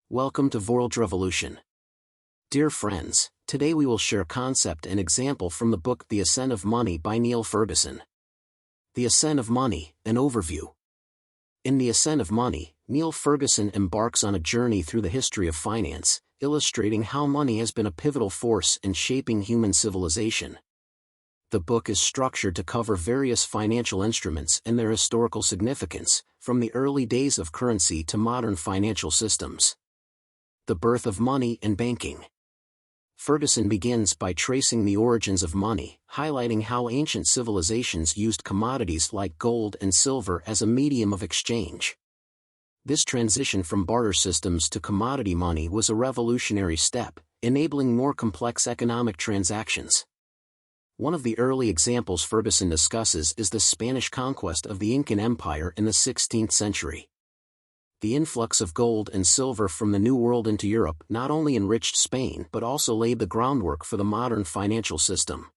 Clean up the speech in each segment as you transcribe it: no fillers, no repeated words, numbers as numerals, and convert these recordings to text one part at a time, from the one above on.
Welcome to Vorldrevolution. Dear friends, today we will share concept and example from the book The Ascent of Money by Niall Ferguson. The Ascent of Money, an overview. In The Ascent of Money, Niall Ferguson embarks on a journey through the history of finance, illustrating how money has been a pivotal force in shaping human civilization. The book is structured to cover various financial instruments and their historical significance, from the early days of currency to modern financial systems. The birth of money and banking. Ferguson begins by tracing the origins of money, highlighting how ancient civilizations used commodities like gold and silver as a medium of exchange. This transition from barter systems to commodity money was a revolutionary step, enabling more complex economic transactions. One of the early examples Ferguson discusses is the Spanish conquest of the Incan Empire in the 16th century. The influx of gold and silver from the New World into Europe not only enriched Spain but also laid the groundwork for the modern financial system.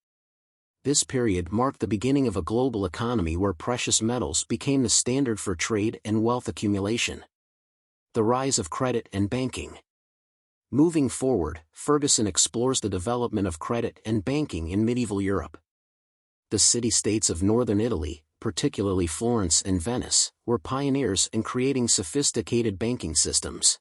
This period marked the beginning of a global economy where precious metals became the standard for trade and wealth accumulation. The rise of credit and banking. Moving forward, Ferguson explores the development of credit and banking in medieval Europe. The city-states of northern Italy, particularly Florence and Venice, were pioneers in creating sophisticated banking systems.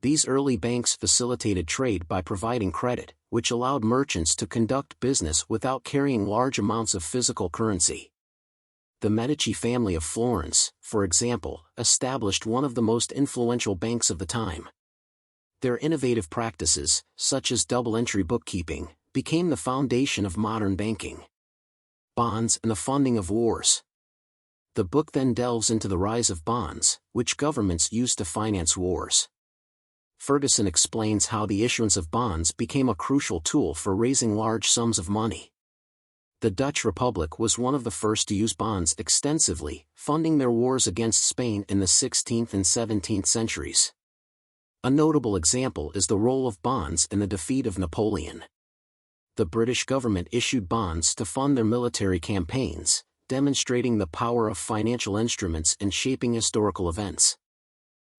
These early banks facilitated trade by providing credit, which allowed merchants to conduct business without carrying large amounts of physical currency. The Medici family of Florence, for example, established one of the most influential banks of the time. Their innovative practices, such as double-entry bookkeeping, became the foundation of modern banking. Bonds and the funding of wars. The book then delves into the rise of bonds, which governments used to finance wars. Ferguson explains how the issuance of bonds became a crucial tool for raising large sums of money. The Dutch Republic was one of the first to use bonds extensively, funding their wars against Spain in the 16th and 17th centuries. A notable example is the role of bonds in the defeat of Napoleon. The British government issued bonds to fund their military campaigns, demonstrating the power of financial instruments in shaping historical events.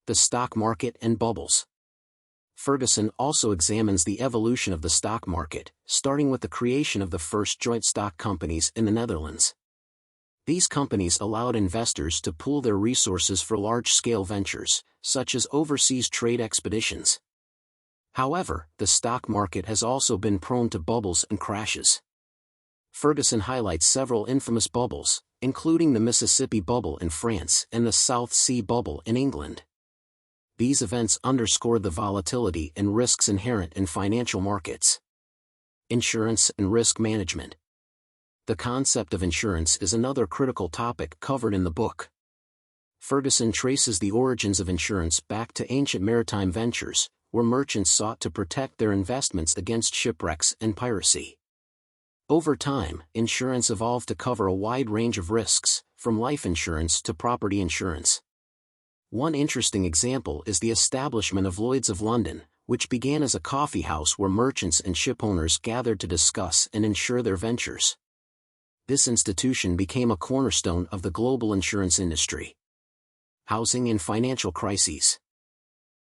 The stock market and bubbles. Ferguson also examines the evolution of the stock market, starting with the creation of the first joint stock companies in the Netherlands. These companies allowed investors to pool their resources for large-scale ventures, such as overseas trade expeditions. However, the stock market has also been prone to bubbles and crashes. Ferguson highlights several infamous bubbles, including the Mississippi bubble in France and the South Sea bubble in England. These events underscored the volatility and risks inherent in financial markets. Insurance and risk management. The concept of insurance is another critical topic covered in the book. Ferguson traces the origins of insurance back to ancient maritime ventures, where merchants sought to protect their investments against shipwrecks and piracy. Over time, insurance evolved to cover a wide range of risks, from life insurance to property insurance. One interesting example is the establishment of Lloyd's of London, which began as a coffee house where merchants and shipowners gathered to discuss and insure their ventures. This institution became a cornerstone of the global insurance industry. Housing and financial crises.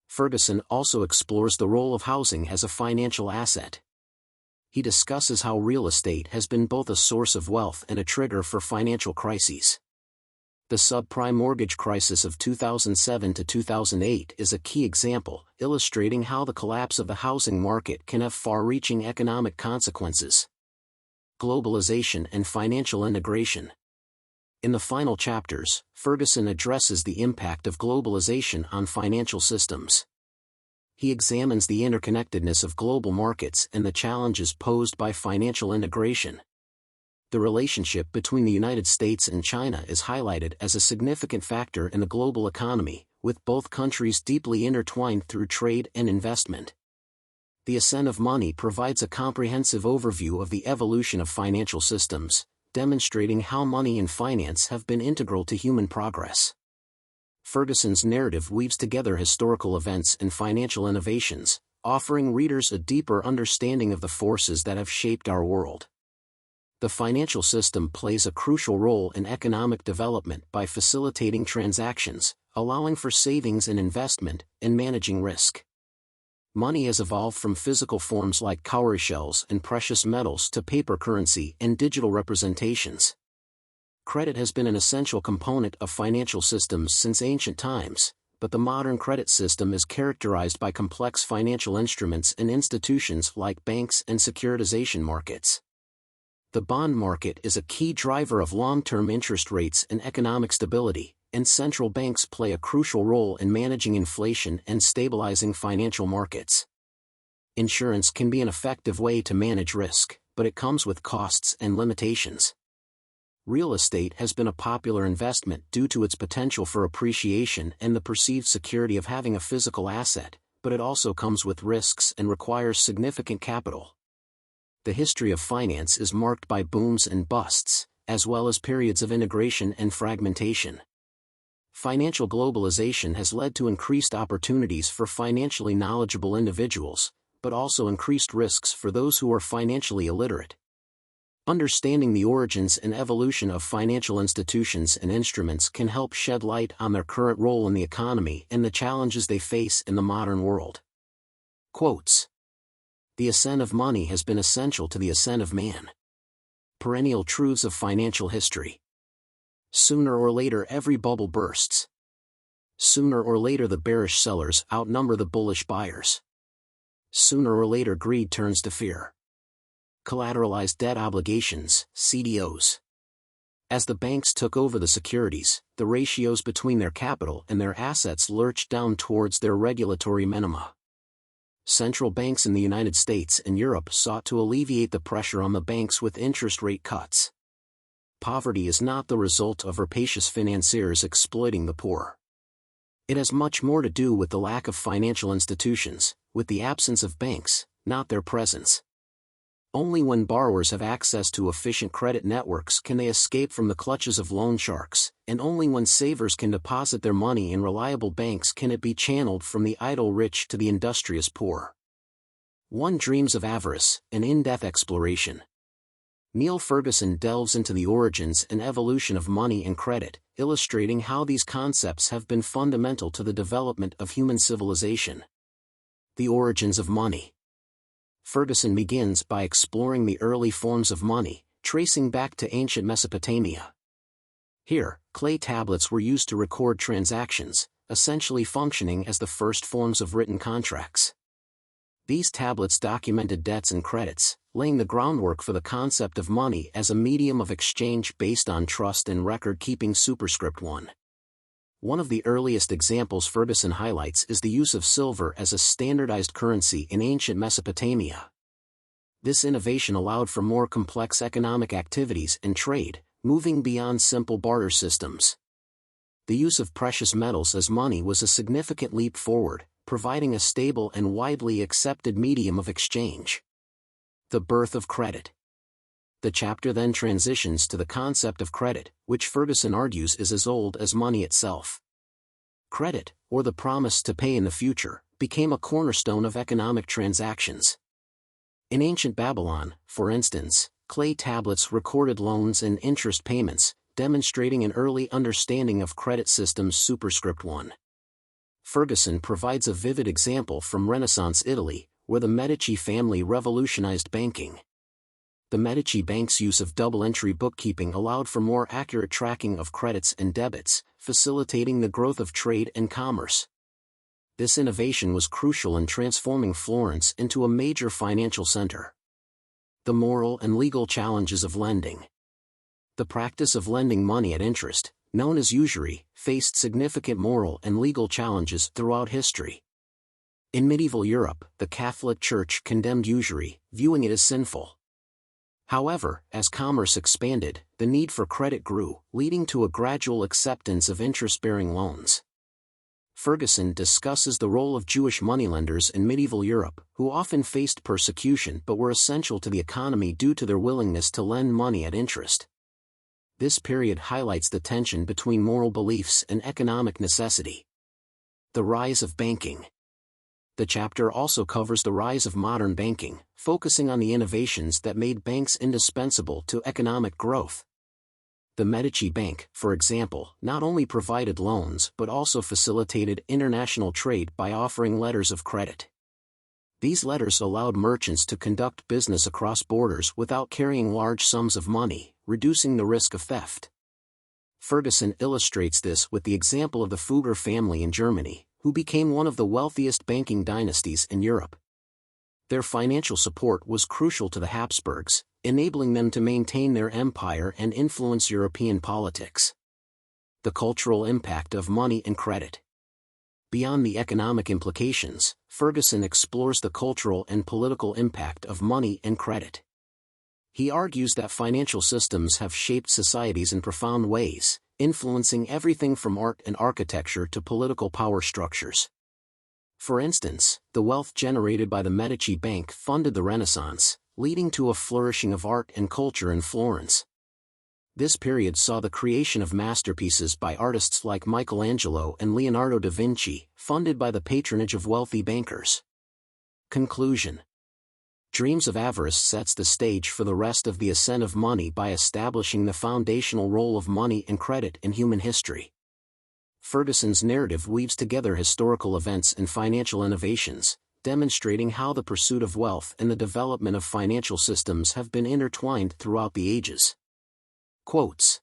Ferguson also explores the role of housing as a financial asset. He discusses how real estate has been both a source of wealth and a trigger for financial crises. The subprime mortgage crisis of 2007 to 2008 is a key example, illustrating how the collapse of the housing market can have far-reaching economic consequences. Globalization and financial integration. In the final chapters, Ferguson addresses the impact of globalization on financial systems. He examines the interconnectedness of global markets and the challenges posed by financial integration. The relationship between the United States and China is highlighted as a significant factor in the global economy, with both countries deeply intertwined through trade and investment. The Ascent of Money provides a comprehensive overview of the evolution of financial systems, demonstrating how money and finance have been integral to human progress. Ferguson's narrative weaves together historical events and financial innovations, offering readers a deeper understanding of the forces that have shaped our world. The financial system plays a crucial role in economic development by facilitating transactions, allowing for savings and investment, and managing risk. Money has evolved from physical forms like cowrie shells and precious metals to paper currency and digital representations. Credit has been an essential component of financial systems since ancient times, but the modern credit system is characterized by complex financial instruments and institutions like banks and securitization markets. The bond market is a key driver of long-term interest rates and economic stability, and central banks play a crucial role in managing inflation and stabilizing financial markets. Insurance can be an effective way to manage risk, but it comes with costs and limitations. Real estate has been a popular investment due to its potential for appreciation and the perceived security of having a physical asset, but it also comes with risks and requires significant capital. The history of finance is marked by booms and busts, as well as periods of integration and fragmentation. Financial globalization has led to increased opportunities for financially knowledgeable individuals, but also increased risks for those who are financially illiterate. Understanding the origins and evolution of financial institutions and instruments can help shed light on their current role in the economy and the challenges they face in the modern world. Quotes: "The ascent of money has been essential to the ascent of man. Perennial truths of financial history. Sooner or later every bubble bursts. Sooner or later the bearish sellers outnumber the bullish buyers. Sooner or later greed turns to fear. Collateralized debt obligations, CDOs. As the banks took over the securities, the ratios between their capital and their assets lurched down towards their regulatory minima. Central banks in the United States and Europe sought to alleviate the pressure on the banks with interest rate cuts. Poverty is not the result of rapacious financiers exploiting the poor. It has much more to do with the lack of financial institutions, with the absence of banks, not their presence. Only when borrowers have access to efficient credit networks can they escape from the clutches of loan sharks, and only when savers can deposit their money in reliable banks can it be channeled from the idle rich to the industrious poor." One dreams of avarice, an in-depth exploration. Niall Ferguson delves into the origins and evolution of money and credit, illustrating how these concepts have been fundamental to the development of human civilization. The origins of money. Ferguson begins by exploring the early forms of money, tracing back to ancient Mesopotamia. Here, clay tablets were used to record transactions, essentially functioning as the first forms of written contracts. These tablets documented debts and credits, laying the groundwork for the concept of money as a medium of exchange based on trust and record-keeping. Superscript 1. One of the earliest examples Ferguson highlights is the use of silver as a standardized currency in ancient Mesopotamia. This innovation allowed for more complex economic activities and trade, moving beyond simple barter systems. The use of precious metals as money was a significant leap forward, providing a stable and widely accepted medium of exchange. The birth of credit. The chapter then transitions to the concept of credit, which Ferguson argues is as old as money itself. Credit, or the promise to pay in the future, became a cornerstone of economic transactions. In ancient Babylon, for instance, clay tablets recorded loans and interest payments, demonstrating an early understanding of credit systems. Superscript 1. Ferguson provides a vivid example from Renaissance Italy, where the Medici family revolutionized banking. The Medici Bank's use of double-entry bookkeeping allowed for more accurate tracking of credits and debits, facilitating the growth of trade and commerce. This innovation was crucial in transforming Florence into a major financial center. The moral and legal challenges of lending. The practice of lending money at interest, known as usury, faced significant moral and legal challenges throughout history. In medieval Europe, the Catholic Church condemned usury, viewing it as sinful. However, as commerce expanded, the need for credit grew, leading to a gradual acceptance of interest-bearing loans. Ferguson discusses the role of Jewish moneylenders in medieval Europe, who often faced persecution but were essential to the economy due to their willingness to lend money at interest. This period highlights the tension between moral beliefs and economic necessity. The rise of banking. The chapter also covers the rise of modern banking, focusing on the innovations that made banks indispensable to economic growth. The Medici Bank, for example, not only provided loans but also facilitated international trade by offering letters of credit. These letters allowed merchants to conduct business across borders without carrying large sums of money, reducing the risk of theft. Ferguson illustrates this with the example of the Fugger family in Germany, who became one of the wealthiest banking dynasties in Europe. Their financial support was crucial to the Habsburgs, enabling them to maintain their empire and influence European politics. The cultural impact of money and credit. Beyond the economic implications, Ferguson explores the cultural and political impact of money and credit. He argues that financial systems have shaped societies in profound ways, influencing everything from art and architecture to political power structures. For instance, the wealth generated by the Medici Bank funded the Renaissance, leading to a flourishing of art and culture in Florence. This period saw the creation of masterpieces by artists like Michelangelo and Leonardo da Vinci, funded by the patronage of wealthy bankers. Conclusion. Dreams of Avarice sets the stage for the rest of the Ascent of Money by establishing the foundational role of money and credit in human history. Ferguson's narrative weaves together historical events and financial innovations, demonstrating how the pursuit of wealth and the development of financial systems have been intertwined throughout the ages. Quotes.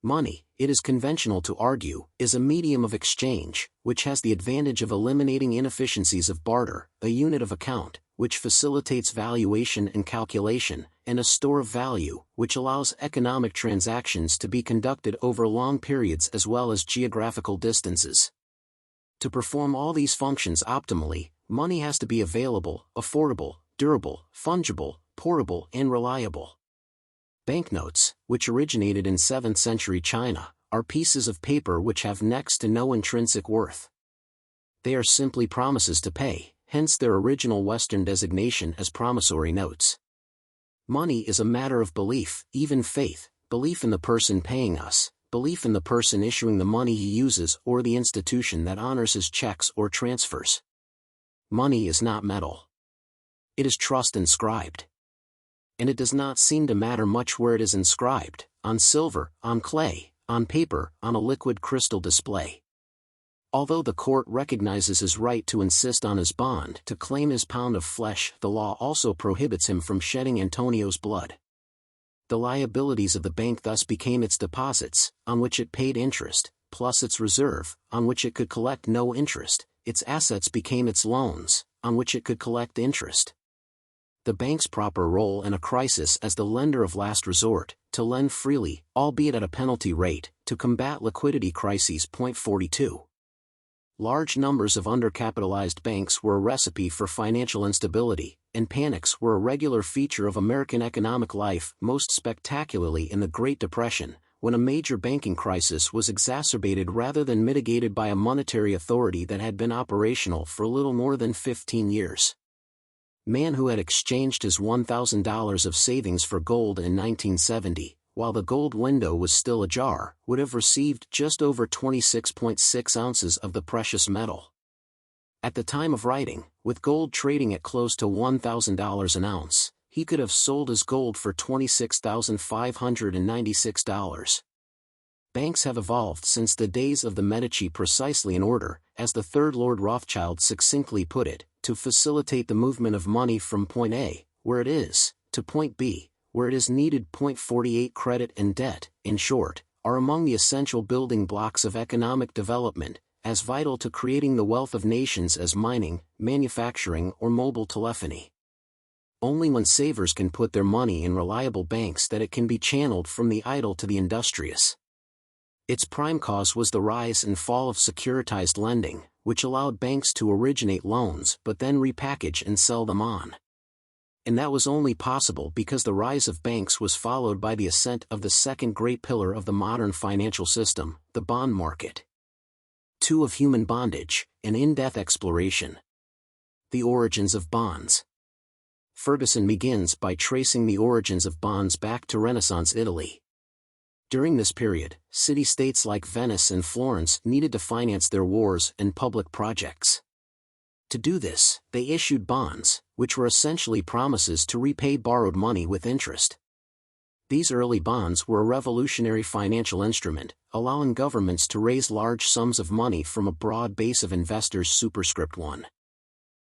Money, it is conventional to argue, is a medium of exchange, which has the advantage of eliminating inefficiencies of barter, a unit of account, which facilitates valuation and calculation, and a store of value, which allows economic transactions to be conducted over long periods as well as geographical distances. To perform all these functions optimally, money has to be available, affordable, durable, fungible, portable, and reliable. Banknotes, which originated in 7th century China, are pieces of paper which have next to no intrinsic worth. They are simply promises to pay, hence their original Western designation as promissory notes. Money is a matter of belief, even faith, belief in the person paying us, belief in the person issuing the money he uses or the institution that honors his checks or transfers. Money is not metal. It is trust inscribed. And it does not seem to matter much where it is inscribed, on silver, on clay, on paper, on a liquid crystal display. Although the court recognizes his right to insist on his bond to claim his pound of flesh, the law also prohibits him from shedding Antonio's blood. The liabilities of the bank thus became its deposits, on which it paid interest, plus its reserve, on which it could collect no interest. Its assets became its loans, on which it could collect interest. The bank's proper role in a crisis as the lender of last resort, to lend freely, albeit at a penalty rate, to combat liquidity crises. 42. Large numbers of undercapitalized banks were a recipe for financial instability, and panics were a regular feature of American economic life, most spectacularly in the Great Depression, when a major banking crisis was exacerbated rather than mitigated by a monetary authority that had been operational for little more than 15 years. Man who had exchanged his $1,000 of savings for gold in 1970, while the gold window was still ajar, would have received just over 26.6 ounces of the precious metal. At the time of writing, with gold trading at close to $1,000 an ounce, he could have sold his gold for $26,596. Banks have evolved since the days of the Medici precisely in order, as the third Lord Rothschild succinctly put it, to facilitate the movement of money from point A, where it is, to point B, where it is needed. 48 Credit and debt, in short, are among the essential building blocks of economic development, as vital to creating the wealth of nations as mining, manufacturing, or mobile telephony. Only when savers can put their money in reliable banks that it can be channeled from the idle to the industrious. Its prime cause was the rise and fall of securitized lending, which allowed banks to originate loans but then repackage and sell them on. And that was only possible because the rise of banks was followed by the ascent of the second great pillar of the modern financial system, the bond market. 2. Of human bondage, an in-depth exploration. The origins of bonds. Ferguson begins by tracing the origins of bonds back to Renaissance Italy. During this period, city-states like Venice and Florence needed to finance their wars and public projects. To do this, they issued bonds, which were essentially promises to repay borrowed money with interest. These early bonds were a revolutionary financial instrument, allowing governments to raise large sums of money from a broad base of investors. Superscript 1.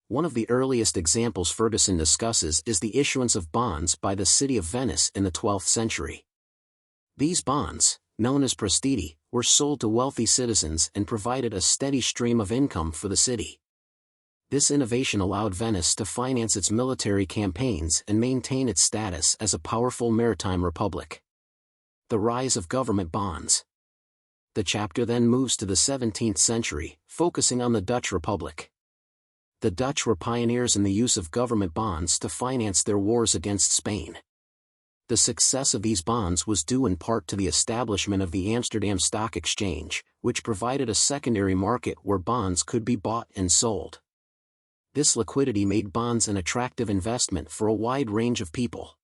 One of the earliest examples Ferguson discusses is the issuance of bonds by the city of Venice in the 12th century. These bonds, known as prestiti, were sold to wealthy citizens and provided a steady stream of income for the city. This innovation allowed Venice to finance its military campaigns and maintain its status as a powerful maritime republic. The rise of government bonds. The chapter then moves to the 17th century, focusing on the Dutch Republic. The Dutch were pioneers in the use of government bonds to finance their wars against Spain. The success of these bonds was due in part to the establishment of the Amsterdam Stock Exchange, which provided a secondary market where bonds could be bought and sold. This liquidity made bonds an attractive investment for a wide range of people.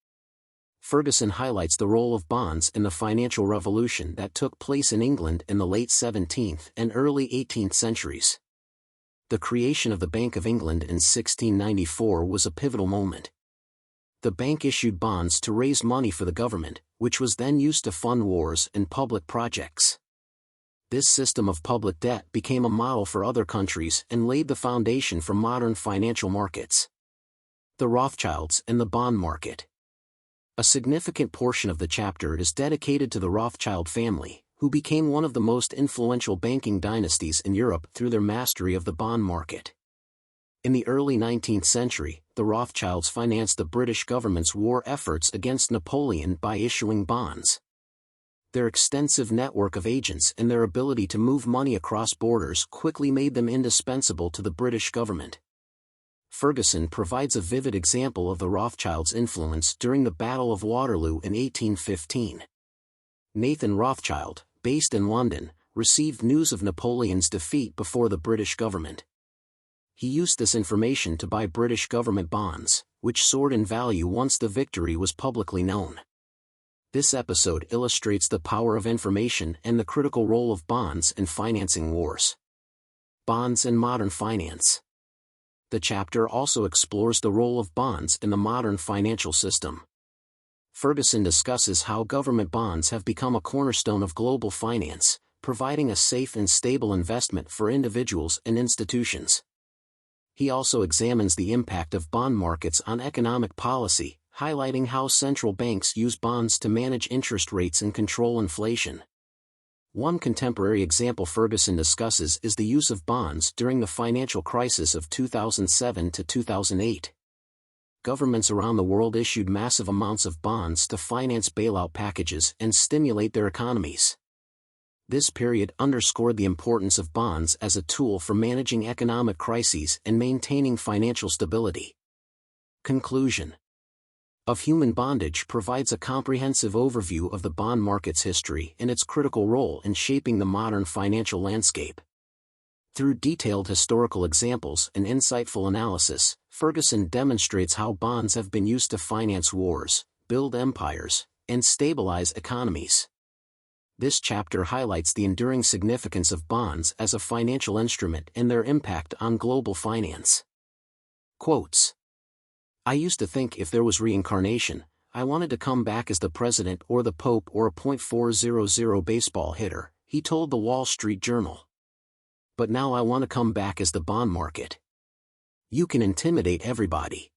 Ferguson highlights the role of bonds in the financial revolution that took place in England in the late 17th and early 18th centuries. The creation of the Bank of England in 1694 was a pivotal moment. The bank issued bonds to raise money for the government, which was then used to fund wars and public projects. This system of public debt became a model for other countries and laid the foundation for modern financial markets. The Rothschilds and the bond market. A significant portion of the chapter is dedicated to the Rothschild family, who became one of the most influential banking dynasties in Europe through their mastery of the bond market. In the early 19th century, the Rothschilds financed the British government's war efforts against Napoleon by issuing bonds. Their extensive network of agents and their ability to move money across borders quickly made them indispensable to the British government. Ferguson provides a vivid example of the Rothschilds' influence during the Battle of Waterloo in 1815. Nathan Rothschild, based in London, received news of Napoleon's defeat before the British government. He used this information to buy British government bonds, which soared in value once the victory was publicly known. This episode illustrates the power of information and the critical role of bonds in financing wars. Bonds in modern finance. The chapter also explores the role of bonds in the modern financial system. Ferguson discusses how government bonds have become a cornerstone of global finance, providing a safe and stable investment for individuals and institutions. He also examines the impact of bond markets on economic policy, highlighting how central banks use bonds to manage interest rates and control inflation. One contemporary example Ferguson discusses is the use of bonds during the financial crisis of 2007 to 2008. Governments around the world issued massive amounts of bonds to finance bailout packages and stimulate their economies. This period underscored the importance of bonds as a tool for managing economic crises and maintaining financial stability. Conclusion. Of Human Bondage provides a comprehensive overview of the bond market's history and its critical role in shaping the modern financial landscape. Through detailed historical examples and insightful analysis, Ferguson demonstrates how bonds have been used to finance wars, build empires, and stabilize economies. This chapter highlights the enduring significance of bonds as a financial instrument and their impact on global finance. Quotes. I used to think if there was reincarnation, I wanted to come back as the president or the pope or a .400 baseball hitter, he told the Wall Street Journal. But now I want to come back as the bond market. You can intimidate everybody.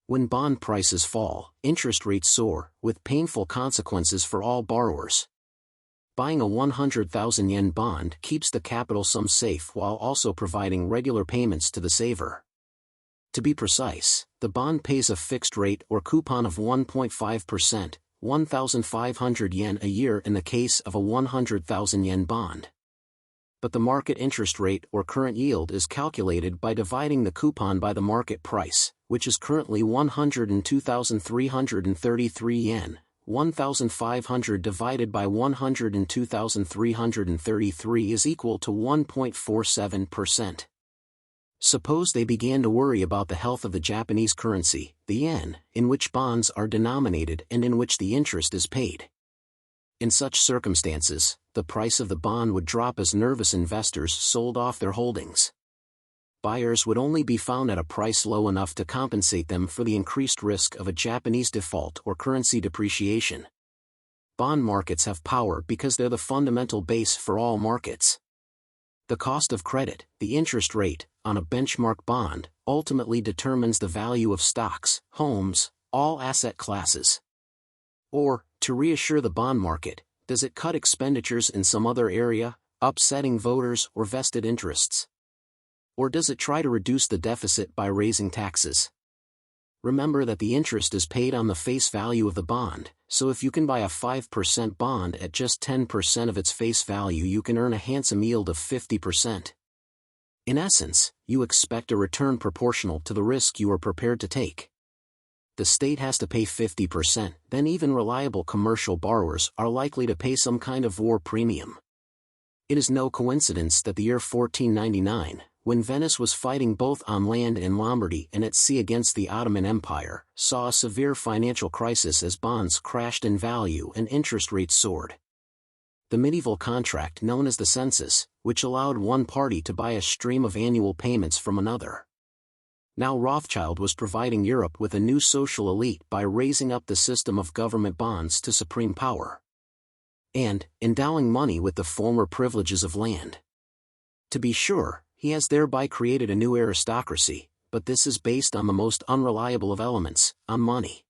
When bond prices fall, interest rates soar, with painful consequences for all borrowers. Buying a 100,000 yen bond keeps the capital sum safe while also providing regular payments to the saver. To be precise, the bond pays a fixed rate or coupon of 1.5%, 1,500 yen a year in the case of a 100,000 yen bond. But the market interest rate or current yield is calculated by dividing the coupon by the market price, which is currently 102,333 yen. 1,500 divided by 102,333 is equal to 1.47%. Suppose they began to worry about the health of the Japanese currency, the yen, in which bonds are denominated and in which the interest is paid. In such circumstances, the price of the bond would drop as nervous investors sold off their holdings. Buyers would only be found at a price low enough to compensate them for the increased risk of a Japanese default or currency depreciation. bond markets have power because they're the fundamental base for all markets. The cost of credit, the interest rate, on a benchmark bond, ultimately determines the value of stocks, homes, all asset classes. Or, to reassure the bond market, does it cut expenditures in some other area, upsetting voters or vested interests? Or does it try to reduce the deficit by raising taxes? Remember that the interest is paid on the face value of the bond, so if you can buy a 5% bond at just 10% of its face value, you can earn a handsome yield of 50%. In essence, you expect a return proportional to the risk you are prepared to take. The state has to pay 50%, then even reliable commercial borrowers are likely to pay some kind of war premium. It is no coincidence that the year 1499, when Venice was fighting both on land in Lombardy and at sea against the Ottoman Empire, saw a severe financial crisis as bonds crashed in value and interest rates soared. The medieval contract known as the census, which allowed one party to buy a stream of annual payments from another. Now Rothschild was providing Europe with a new social elite by raising up the system of government bonds to supreme power, and endowing money with the former privileges of land. To be sure, he has thereby created a new aristocracy, but this is based on the most unreliable of elements, on money,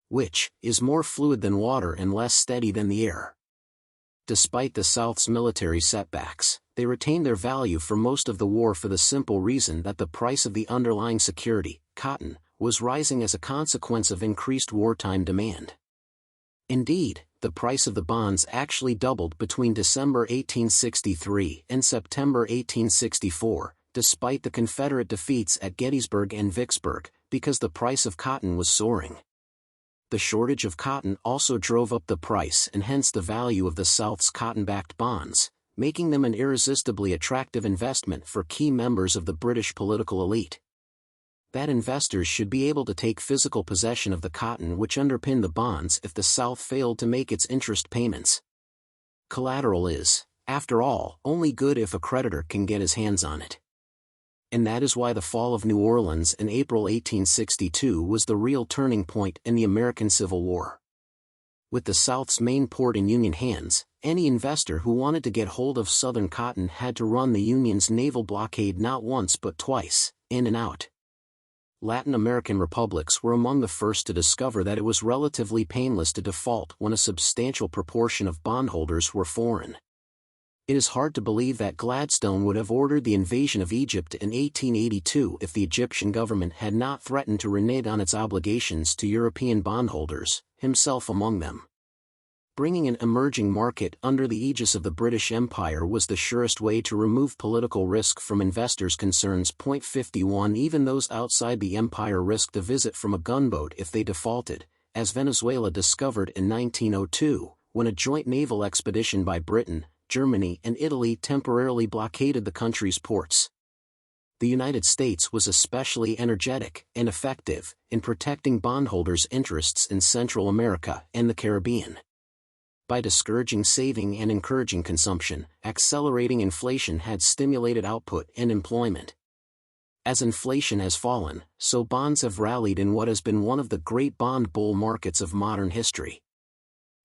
which is more fluid than water and less steady than the air. Despite the South's military setbacks, they retained their value for most of the war for the simple reason that the price of the underlying security, cotton, was rising as a consequence of increased wartime demand. Indeed, the price of the bonds actually doubled between December 1863 and September 1864, despite the Confederate defeats at Gettysburg and Vicksburg, because the price of cotton was soaring. The shortage of cotton also drove up the price and hence the value of the South's cotton-backed bonds, making them an irresistibly attractive investment for key members of the British political elite. That investors should be able to take physical possession of the cotton which underpinned the bonds if the South failed to make its interest payments. Collateral is, after all, only good if a creditor can get his hands on it. And that is why the fall of New Orleans in April 1862 was the real turning point in the American Civil War. With the South's main port in Union hands, any investor who wanted to get hold of Southern cotton had to run the Union's naval blockade not once but twice, in and out. Latin American republics were among the first to discover that it was relatively painless to default when a substantial proportion of bondholders were foreign. It is hard to believe that Gladstone would have ordered the invasion of Egypt in 1882 if the Egyptian government had not threatened to renege on its obligations to European bondholders, himself among them. Bringing an emerging market under the aegis of the British Empire was the surest way to remove political risk from investors' concerns. 51 Even those outside the empire risked a visit from a gunboat if they defaulted, as Venezuela discovered in 1902, when a joint naval expedition by Britain, Germany and Italy temporarily blockaded the country's ports. The United States was especially energetic and effective in protecting bondholders' interests in Central America and the Caribbean. By discouraging saving and encouraging consumption, accelerating inflation had stimulated output and employment. As inflation has fallen, so bonds have rallied in what has been one of the great bond bull markets of modern history.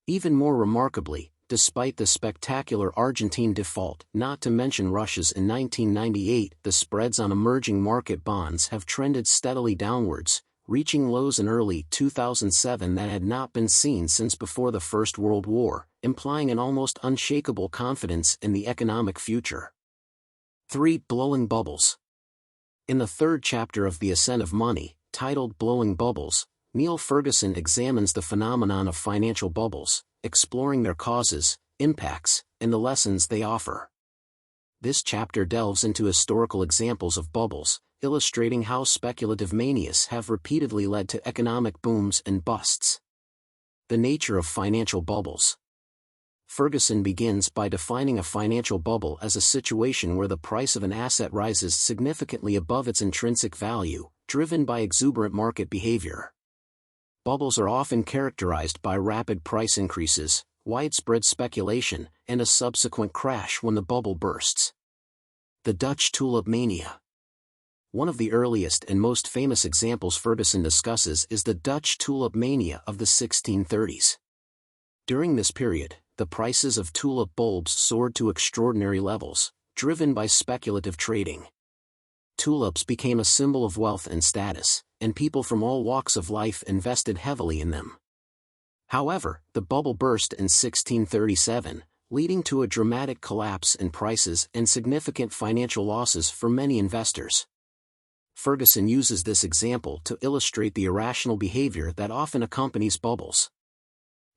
Even more remarkably, despite the spectacular Argentine default, not to mention Russia's in 1998, the spreads on emerging market bonds have trended steadily downwards, reaching lows in early 2007 that had not been seen since before the First World War, implying an almost unshakable confidence in the economic future. 3. Blowing bubbles. In the third chapter of The Ascent of Money, titled Blowing Bubbles, Niall Ferguson examines the phenomenon of financial bubbles, exploring their causes, impacts, and the lessons they offer. This chapter delves into historical examples of bubbles, illustrating how speculative manias have repeatedly led to economic booms and busts. The nature of financial bubbles. Ferguson begins by defining a financial bubble as a situation where the price of an asset rises significantly above its intrinsic value, driven by exuberant market behavior. Bubbles are often characterized by rapid price increases, widespread speculation, and a subsequent crash when the bubble bursts. The Dutch tulip mania. One of the earliest and most famous examples Ferguson discusses is the Dutch tulip mania of the 1630s. During this period, the prices of tulip bulbs soared to extraordinary levels, driven by speculative trading. Tulips became a symbol of wealth and status, and people from all walks of life invested heavily in them. However, the bubble burst in 1637, leading to a dramatic collapse in prices and significant financial losses for many investors. Ferguson uses this example to illustrate the irrational behavior that often accompanies bubbles.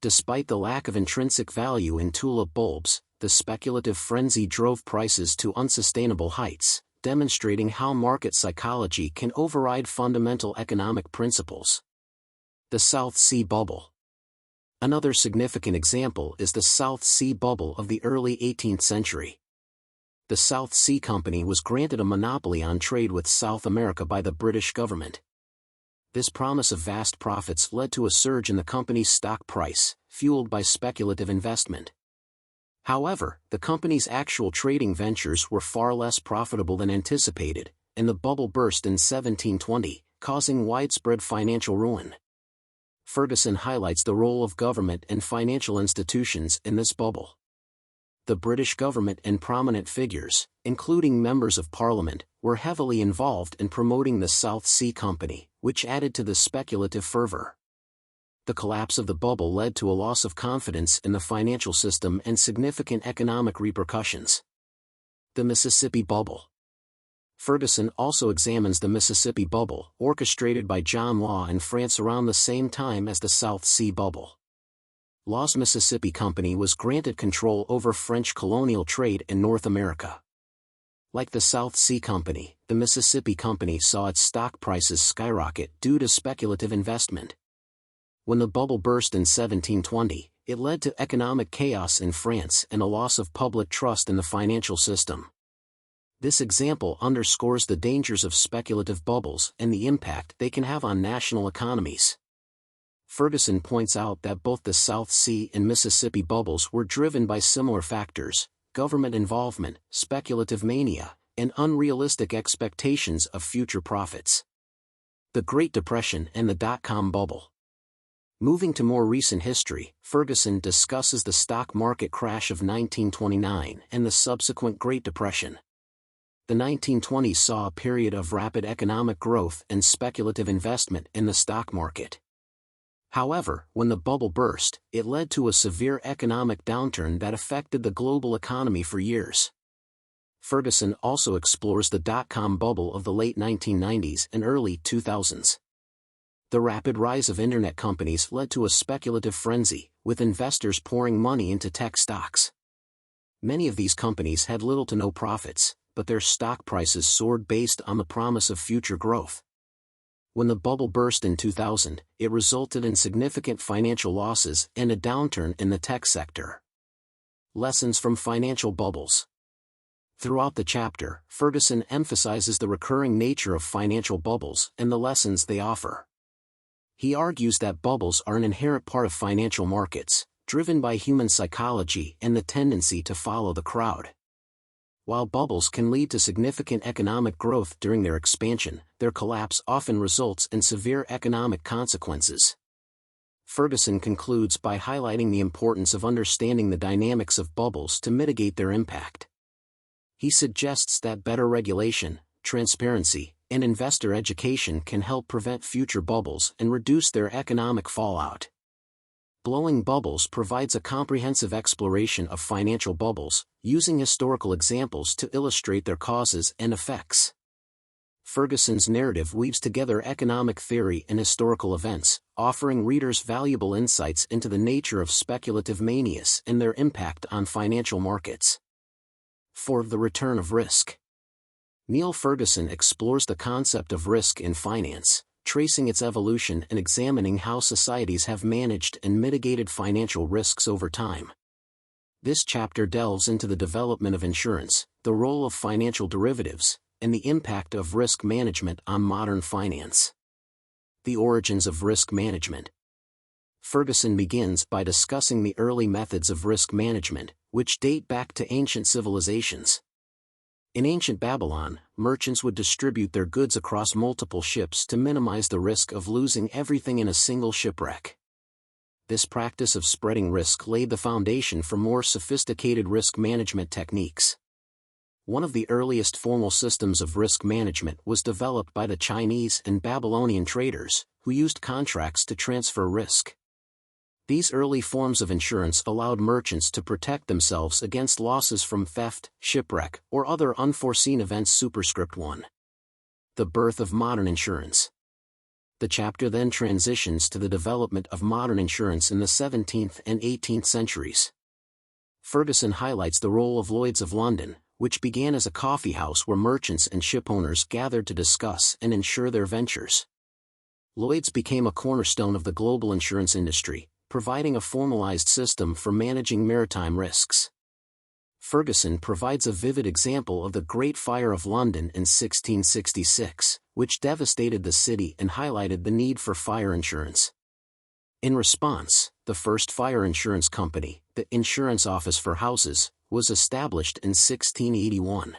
Despite the lack of intrinsic value in tulip bulbs, the speculative frenzy drove prices to unsustainable heights, demonstrating how market psychology can override fundamental economic principles. The South Sea Bubble. Another significant example is the South Sea Bubble of the early 18th century. The South Sea Company was granted a monopoly on trade with South America by the British government. This promise of vast profits led to a surge in the company's stock price, fueled by speculative investment. However, the company's actual trading ventures were far less profitable than anticipated, and the bubble burst in 1720, causing widespread financial ruin. Ferguson highlights the role of government and financial institutions in this bubble. The British government and prominent figures, including members of Parliament, were heavily involved in promoting the South Sea Company, which added to the speculative fervor. The collapse of the bubble led to a loss of confidence in the financial system and significant economic repercussions. The Mississippi Bubble. Ferguson also examines the Mississippi Bubble, orchestrated by John Law in France around the same time as the South Sea Bubble. Law's Mississippi Company was granted control over French colonial trade in North America. Like the South Sea Company, the Mississippi Company saw its stock prices skyrocket due to speculative investment. When the bubble burst in 1720, it led to economic chaos in France and a loss of public trust in the financial system. This example underscores the dangers of speculative bubbles and the impact they can have on national economies. Ferguson points out that both the South Sea and Mississippi bubbles were driven by similar factors: government involvement, speculative mania, and unrealistic expectations of future profits. The Great Depression and the dot-com bubble. Moving to more recent history, Ferguson discusses the stock market crash of 1929 and the subsequent Great Depression. The 1920s saw a period of rapid economic growth and speculative investment in the stock market. However, when the bubble burst, it led to a severe economic downturn that affected the global economy for years. Ferguson also explores the dot-com bubble of the late 1990s and early 2000s. The rapid rise of internet companies led to a speculative frenzy, with investors pouring money into tech stocks. Many of these companies had little to no profits, but their stock prices soared based on the promise of future growth. When the bubble burst in 2000, it resulted in significant financial losses and a downturn in the tech sector. Lessons from financial bubbles. Throughout the chapter, Ferguson emphasizes the recurring nature of financial bubbles and the lessons they offer. He argues that bubbles are an inherent part of financial markets, driven by human psychology and the tendency to follow the crowd. While bubbles can lead to significant economic growth during their expansion, their collapse often results in severe economic consequences. Ferguson concludes by highlighting the importance of understanding the dynamics of bubbles to mitigate their impact. He suggests that better regulation, transparency, and investor education can help prevent future bubbles and reduce their economic fallout. Blowing Bubbles provides a comprehensive exploration of financial bubbles, using historical examples to illustrate their causes and effects. Ferguson's narrative weaves together economic theory and historical events, offering readers valuable insights into the nature of speculative manias and their impact on financial markets. For the return of risk. Niall Ferguson explores the concept of risk in finance, tracing its evolution and examining how societies have managed and mitigated financial risks over time. This chapter delves into the development of insurance, the role of financial derivatives, and the impact of risk management on modern finance. The origins of risk management. Ferguson begins by discussing the early methods of risk management, which date back to ancient civilizations. In ancient Babylon, merchants would distribute their goods across multiple ships to minimize the risk of losing everything in a single shipwreck. This practice of spreading risk laid the foundation for more sophisticated risk management techniques. One of the earliest formal systems of risk management was developed by the Chinese and Babylonian traders, who used contracts to transfer risk. These early forms of insurance allowed merchants to protect themselves against losses from theft, shipwreck, or other unforeseen events. Superscript 1. The birth of modern insurance. The chapter then transitions to the development of modern insurance in the 17th and 18th centuries. Ferguson highlights the role of Lloyd's of London, which began as a coffeehouse where merchants and shipowners gathered to discuss and insure their ventures. Lloyd's became a cornerstone of the global insurance industry, providing a formalized system for managing maritime risks. Ferguson provides a vivid example of the Great Fire of London in 1666, which devastated the city and highlighted the need for fire insurance. In response, the first fire insurance company, the Insurance Office for Houses, was established in 1681.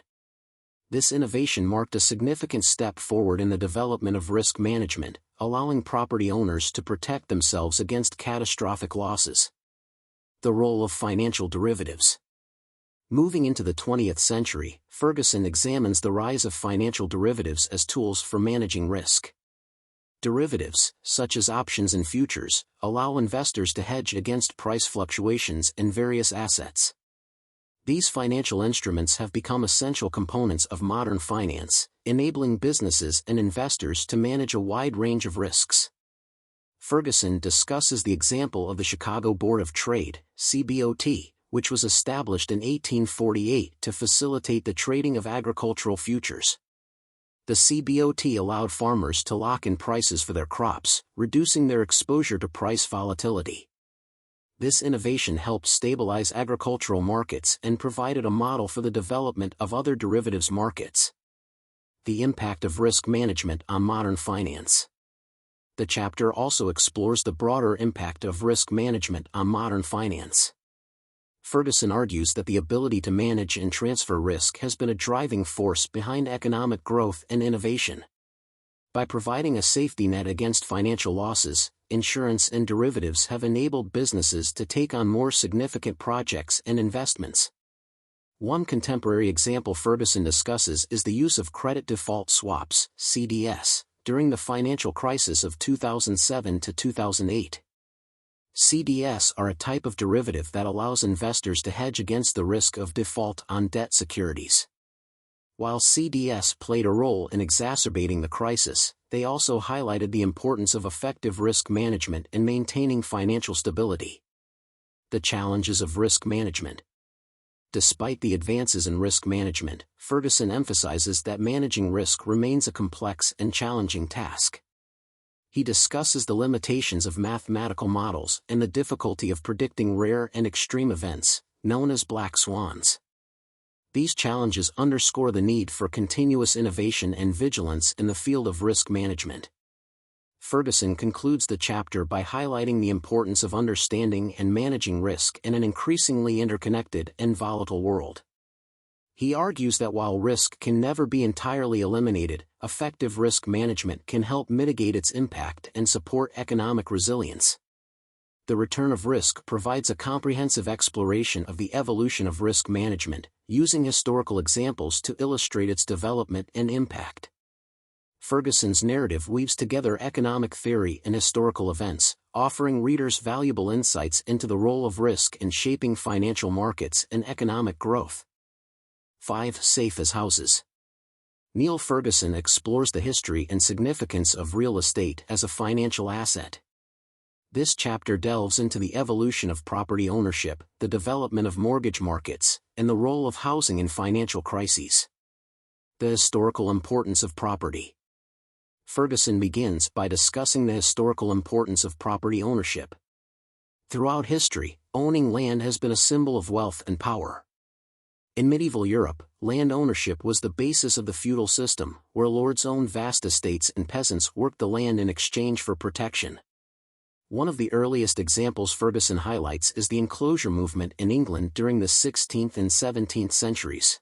This innovation marked a significant step forward in the development of risk management, allowing property owners to protect themselves against catastrophic losses. The role of financial derivatives. Moving into the 20th century, Ferguson examines the rise of financial derivatives as tools for managing risk. Derivatives, such as options and futures, allow investors to hedge against price fluctuations in various assets. These financial instruments have become essential components of modern finance, enabling businesses and investors to manage a wide range of risks. Ferguson discusses the example of the Chicago Board of Trade, CBOT, which was established in 1848 to facilitate the trading of agricultural futures. The CBOT allowed farmers to lock in prices for their crops, reducing their exposure to price volatility. This innovation helped stabilize agricultural markets and provided a model for the development of other derivatives markets. The impact of risk management on modern finance. The chapter also explores the broader impact of risk management on modern finance. Ferguson argues that the ability to manage and transfer risk has been a driving force behind economic growth and innovation. By providing a safety net against financial losses, insurance and derivatives have enabled businesses to take on more significant projects and investments. One contemporary example Ferguson discusses is the use of credit default swaps, CDS, during the financial crisis of 2007 to 2008. CDS are a type of derivative that allows investors to hedge against the risk of default on debt securities. While CDS played a role in exacerbating the crisis, they also highlighted the importance of effective risk management in maintaining financial stability. The challenges of risk management. Despite the advances in risk management, Ferguson emphasizes that managing risk remains a complex and challenging task. He discusses the limitations of mathematical models and the difficulty of predicting rare and extreme events, known as black swans. These challenges underscore the need for continuous innovation and vigilance in the field of risk management. Ferguson concludes the chapter by highlighting the importance of understanding and managing risk in an increasingly interconnected and volatile world. He argues that while risk can never be entirely eliminated, effective risk management can help mitigate its impact and support economic resilience. The Return of Risk provides a comprehensive exploration of the evolution of risk management, using historical examples to illustrate its development and impact. Ferguson's narrative weaves together economic theory and historical events, offering readers valuable insights into the role of risk in shaping financial markets and economic growth. 5. Safe as houses. Niall Ferguson explores the history and significance of real estate as a financial asset. This chapter delves into the evolution of property ownership, the development of mortgage markets, and the role of housing in financial crises. The historical importance of property. Ferguson begins by discussing the historical importance of property ownership. Throughout history, owning land has been a symbol of wealth and power. In medieval Europe, land ownership was the basis of the feudal system, where lords owned vast estates and peasants worked the land in exchange for protection. One of the earliest examples Ferguson highlights is the enclosure movement in England during the 16th and 17th centuries.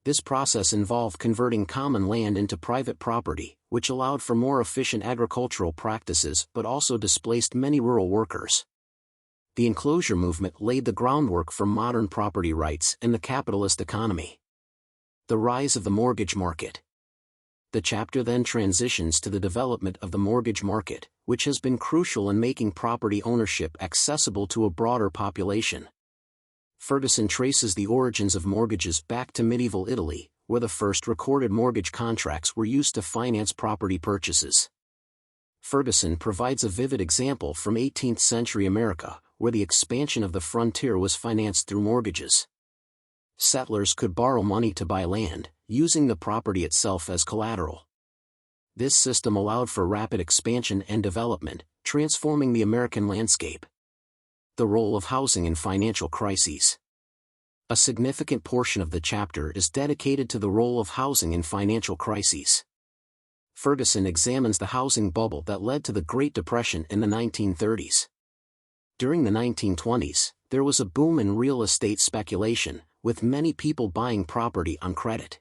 This process involved converting common land into private property, which allowed for more efficient agricultural practices but also displaced many rural workers. The enclosure movement laid the groundwork for modern property rights and the capitalist economy. The rise of the mortgage market. The chapter then transitions to the development of the mortgage market, which has been crucial in making property ownership accessible to a broader population. Ferguson traces the origins of mortgages back to medieval Italy, where the first recorded mortgage contracts were used to finance property purchases. Ferguson provides a vivid example from 18th century America, where the expansion of the frontier was financed through mortgages. Settlers could borrow money to buy land, using the property itself as collateral. This system allowed for rapid expansion and development, transforming the American landscape. The role of housing in financial crises. A significant portion of the chapter is dedicated to the role of housing in financial crises. Ferguson examines the housing bubble that led to the Great Depression in the 1930s. During the 1920s, there was a boom in real estate speculation, with many people buying property on credit.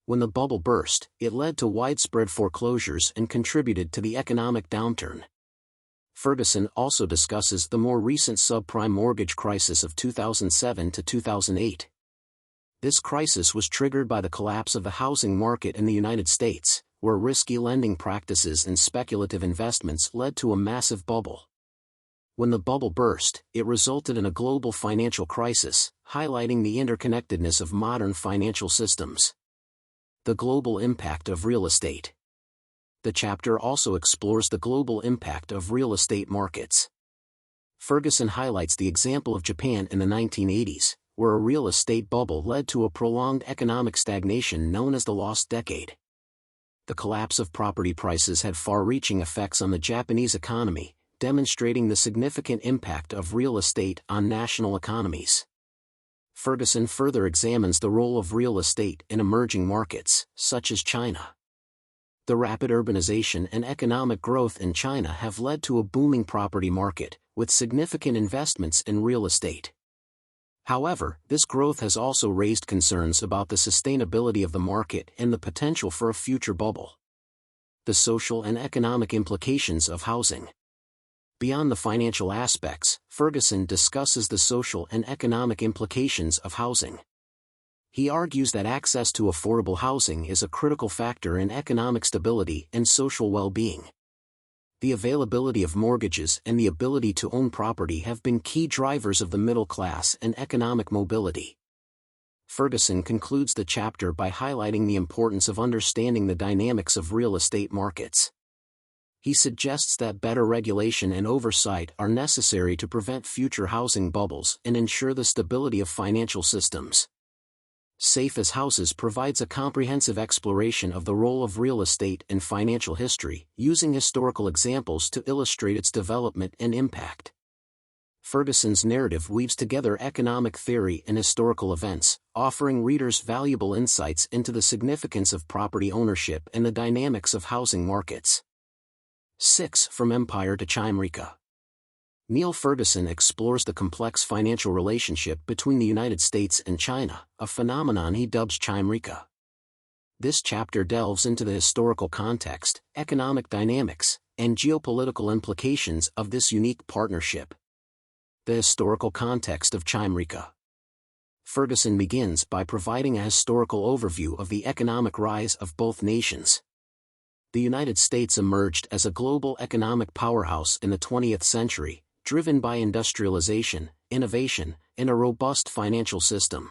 When the bubble burst, it led to widespread foreclosures and contributed to the economic downturn. Ferguson also discusses the more recent subprime mortgage crisis of 2007 to 2008. This crisis was triggered by the collapse of the housing market in the United States, where risky lending practices and speculative investments led to a massive bubble. When the bubble burst, it resulted in a global financial crisis, highlighting the interconnectedness of modern financial systems. The global impact of real estate. The chapter also explores the global impact of real estate markets. Ferguson highlights the example of Japan in the 1980s, where a real estate bubble led to a prolonged economic stagnation known as the Lost Decade. The collapse of property prices had far-reaching effects on the Japanese economy, demonstrating the significant impact of real estate on national economies. Ferguson further examines the role of real estate in emerging markets, such as China. The rapid urbanization and economic growth in China have led to a booming property market, with significant investments in real estate. However, this growth has also raised concerns about the sustainability of the market and the potential for a future bubble. The social and economic implications of housing. Beyond the financial aspects, Ferguson discusses the social and economic implications of housing. He argues that access to affordable housing is a critical factor in economic stability and social well-being. The availability of mortgages and the ability to own property have been key drivers of the middle class and economic mobility. Ferguson concludes the chapter by highlighting the importance of understanding the dynamics of real estate markets. He suggests that better regulation and oversight are necessary to prevent future housing bubbles and ensure the stability of financial systems. Safe as Houses provides a comprehensive exploration of the role of real estate in financial history, using historical examples to illustrate its development and impact. Ferguson's narrative weaves together economic theory and historical events, offering readers valuable insights into the significance of property ownership and the dynamics of housing markets. 6. From Empire to Chimerica. Niall Ferguson explores the complex financial relationship between the United States and China, a phenomenon he dubs Chimerica. This chapter delves into the historical context, economic dynamics, and geopolitical implications of this unique partnership. The historical context of Chimerica. Ferguson begins by providing a historical overview of the economic rise of both nations. The United States emerged as a global economic powerhouse in the 20th century, driven by industrialization, innovation, and a robust financial system.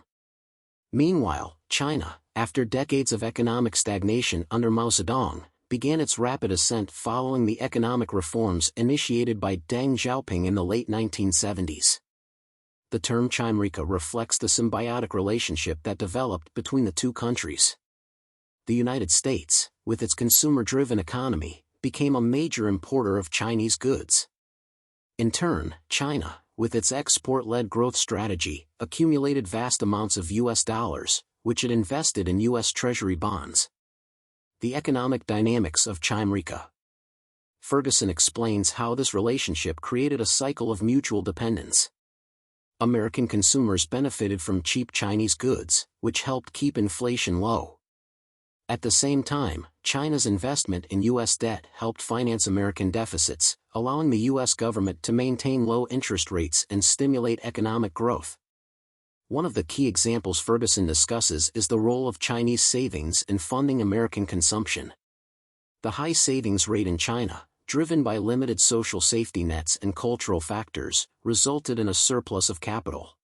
Meanwhile, China, after decades of economic stagnation under Mao Zedong, began its rapid ascent following the economic reforms initiated by Deng Xiaoping in the late 1970s. The term Chimerica reflects the symbiotic relationship that developed between the two countries. The United States, with its consumer-driven economy, became a major importer of Chinese goods. In turn, China, with its export-led growth strategy, accumulated vast amounts of U.S. dollars, which it invested in U.S. Treasury bonds. The economic dynamics of Chimerica. Ferguson explains how this relationship created a cycle of mutual dependence. American consumers benefited from cheap Chinese goods, which helped keep inflation low. At the same time, China's investment in U.S. debt helped finance American deficits, allowing the U.S. government to maintain low interest rates and stimulate economic growth. One of the key examples Ferguson discusses is the role of Chinese savings in funding American consumption. The high savings rate in China, driven by limited social safety nets and cultural factors, resulted in a surplus of capital.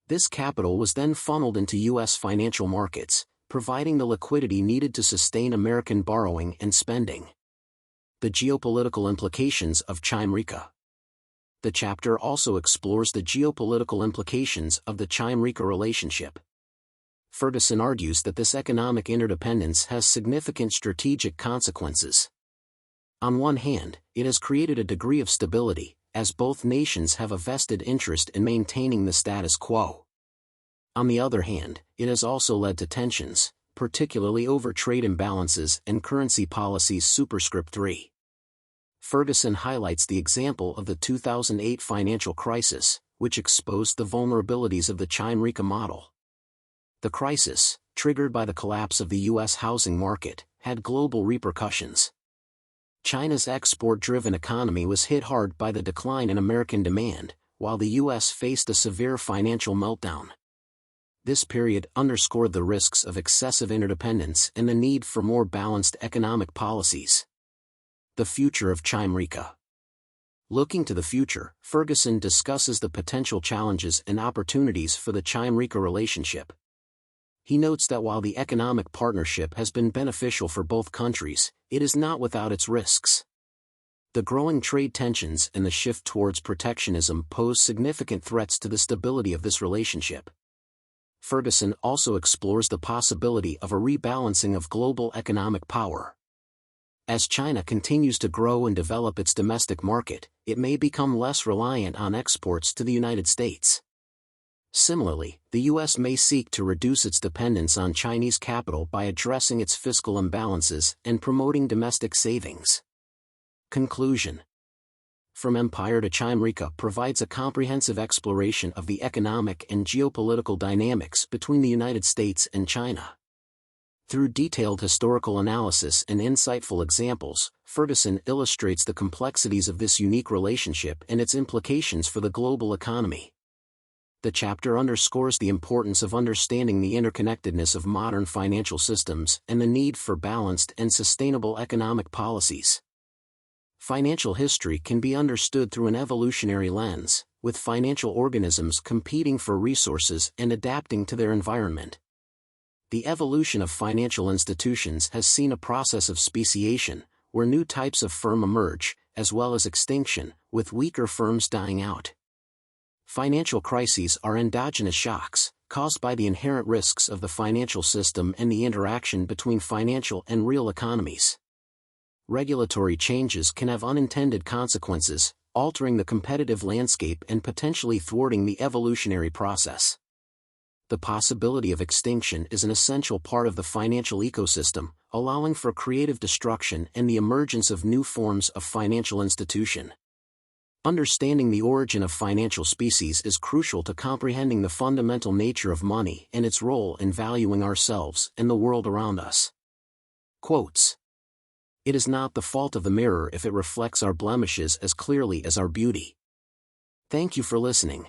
This capital was then funneled into U.S. financial markets, providing the liquidity needed to sustain American borrowing and spending. The geopolitical implications of China-America. The chapter also explores the geopolitical implications of the China-America relationship. Ferguson argues that this economic interdependence has significant strategic consequences. On one hand, it has created a degree of stability, as both nations have a vested interest in maintaining the status quo. On the other hand, it has also led to tensions, particularly over trade imbalances and currency policies. Superscript 3. Ferguson highlights the example of the 2008 financial crisis, which exposed the vulnerabilities of the China-America model. The crisis, triggered by the collapse of the U.S. housing market, had global repercussions. China's export-driven economy was hit hard by the decline in American demand, while the U.S. faced a severe financial meltdown. This period underscored the risks of excessive interdependence and the need for more balanced economic policies. The future of China-America. Looking to the future, Ferguson discusses the potential challenges and opportunities for the China-America relationship. He notes that while the economic partnership has been beneficial for both countries, it is not without its risks. The growing trade tensions and the shift towards protectionism pose significant threats to the stability of this relationship. Ferguson also explores the possibility of a rebalancing of global economic power. As China continues to grow and develop its domestic market, it may become less reliant on exports to the United States. Similarly, the U.S. may seek to reduce its dependence on Chinese capital by addressing its fiscal imbalances and promoting domestic savings. Conclusion. From Empire to China-America provides a comprehensive exploration of the economic and geopolitical dynamics between the United States and China. Through detailed historical analysis and insightful examples, Ferguson illustrates the complexities of this unique relationship and its implications for the global economy. The chapter underscores the importance of understanding the interconnectedness of modern financial systems and the need for balanced and sustainable economic policies. Financial history can be understood through an evolutionary lens, with financial organisms competing for resources and adapting to their environment. The evolution of financial institutions has seen a process of speciation, where new types of firm emerge, as well as extinction, with weaker firms dying out. Financial crises are endogenous shocks, caused by the inherent risks of the financial system and the interaction between financial and real economies. Regulatory changes can have unintended consequences, altering the competitive landscape and potentially thwarting the evolutionary process. The possibility of extinction is an essential part of the financial ecosystem, allowing for creative destruction and the emergence of new forms of financial institution. Understanding the origin of financial species is crucial to comprehending the fundamental nature of money and its role in valuing ourselves and the world around us. Quotes. It is not the fault of the mirror if it reflects our blemishes as clearly as our beauty. Thank you for listening.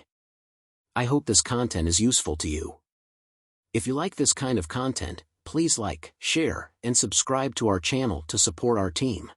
I hope this content is useful to you. If you like this kind of content, please like, share, and subscribe to our channel to support our team.